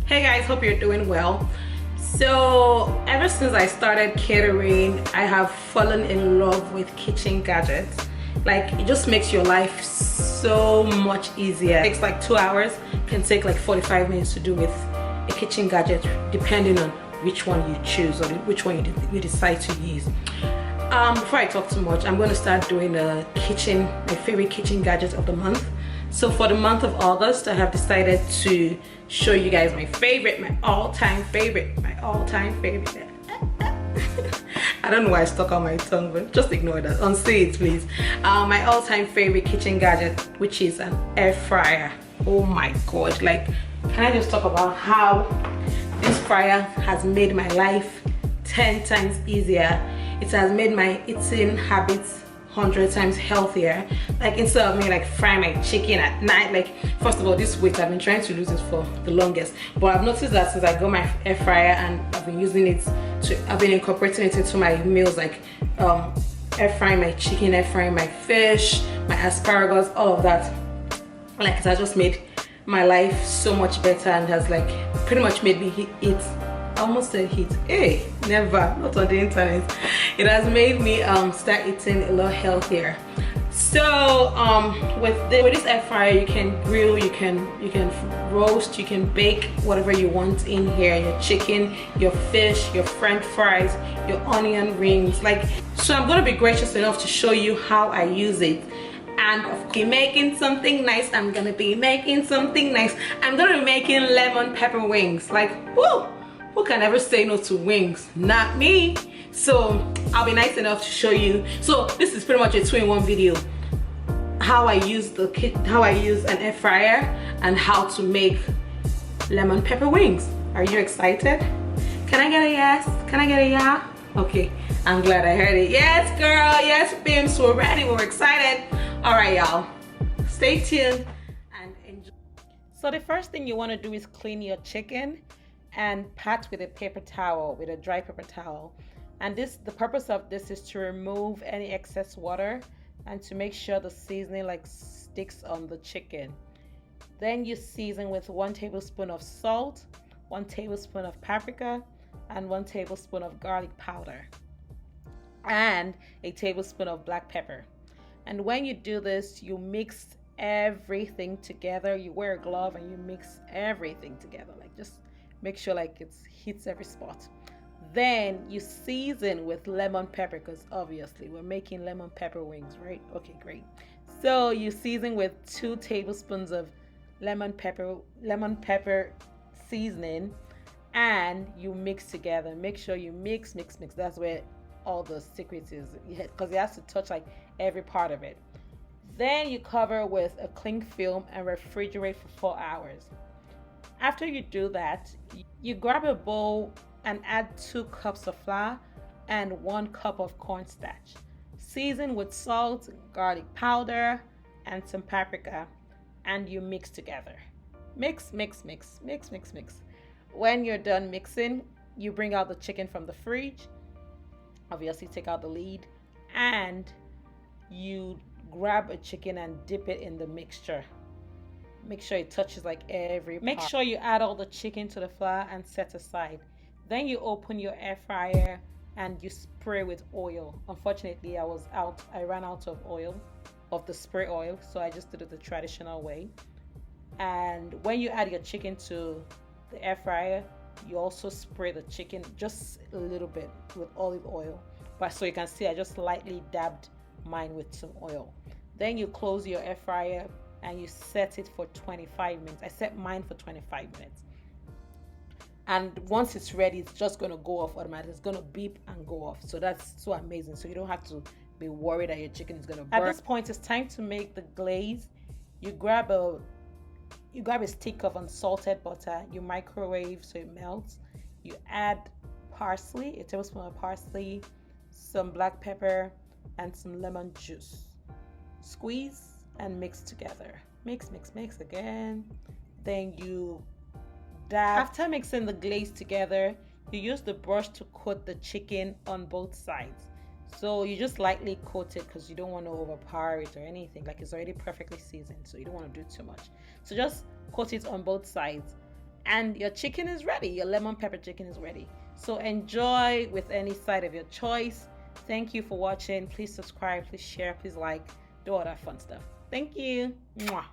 Hey guys, hope you're doing well. So ever since I started catering, I have fallen in love with kitchen gadgets. Like, it just makes your life so much easier. It takes like 2 hours, can take like 45 minutes to do with a kitchen gadget, depending on which one you choose or which one you decide to use. Before I talk too much, I'm going to start doing my favorite kitchen gadget of the month. So for the month of August, I have decided to show you guys my all-time favorite. I don't know why I stuck on my tongue, but just ignore that. Unsay it, please. My all-time favorite kitchen gadget, which is an air fryer. Oh my god! Like, can I just talk about how this fryer has made my life 10 times easier? It has made my eating habits 100 times healthier. Like, instead of me like frying my chicken at night, like, first of all, this weight I've been trying to lose this for the longest, but I've noticed that since I got my air fryer and I've been using it I've been incorporating it into my meals, like air frying my chicken, air frying my fish, my asparagus, all of that. Like, it has just made my life so much better and has like pretty much made me eat. I almost said heat. Hey, never, not on the internet. It has made me start eating a lot healthier. So with this air fryer, you can grill, you can roast, you can bake whatever you want in here. Your chicken, your fish, your french fries, your onion rings. Like, so I'm gonna be gracious enough to show you how I use it. And of course, making something nice. I'm gonna be making lemon pepper wings. Like, whoo! Who can ever say no to wings? Not me. So I'll be nice enough to show you. So this is pretty much a 2-in-1 video. How I use an air fryer and how to make lemon pepper wings. Are you excited? Can I get a yes? Can I get a yeah? Okay, I'm glad I heard it. Yes, girl. Yes, Bims. We're ready. We're excited. All right, y'all. Stay tuned and enjoy. So the first thing you want to do is clean your chicken and pat with a paper towel, with a dry paper towel. And the purpose of this is to remove any excess water and to make sure the seasoning like sticks on the chicken. Then you season with 1 tablespoon of salt, 1 tablespoon of paprika, and 1 tablespoon of garlic powder, and a tablespoon of black pepper. And when you do this, you mix everything together. You wear a glove and you mix everything together. Like, just make sure like it hits every spot. Then you season with lemon pepper, because obviously we're making lemon pepper wings, right? Okay, great. So you season with 2 tablespoons of lemon pepper seasoning, and you mix together. Make sure you mix. That's where all the secret is, because it has to touch like every part of it. Then you cover with a cling film and refrigerate for 4 hours. After you do that, you grab a bowl and add 2 cups of flour and 1 cup of cornstarch. Season with salt, garlic powder, and some paprika, and you mix together. Mix. When you're done mixing, you bring out the chicken from the fridge. Obviously, take out the lid, and you grab a chicken and dip it in the mixture. Make sure it touches like every part. Make sure you add all the chicken to the flour and set aside. Then you open your air fryer and you spray with oil. Unfortunately, I ran out of the spray oil, so I just did it the traditional way. And when you add your chicken to the air fryer, you also spray the chicken just a little bit with olive oil. But so you can see, I just lightly dabbed mine with some oil. Then you close your air fryer and you set it for 25 minutes. I set mine for 25 minutes. And once it's ready, it's just going to go off automatically. It's going to beep and go off. So that's so amazing. So you don't have to be worried that your chicken is going to burn. At this point, it's time to make the glaze. You grab a stick of unsalted butter. You microwave so it melts. You add parsley, a tablespoon of parsley, some black pepper, and some lemon juice. Squeeze and mix together. Mix again. Then you dab. After mixing the glaze together, you use the brush to coat the chicken on both sides. So you just lightly coat it because you don't want to overpower it or anything. Like, it's already perfectly seasoned, so you don't want to do too much. So just coat it on both sides and your chicken is ready. Your lemon pepper chicken is ready. So enjoy with any side of your choice. Thank you for watching. Please subscribe, please share, please like, do all that fun stuff. Thank you. Mwah.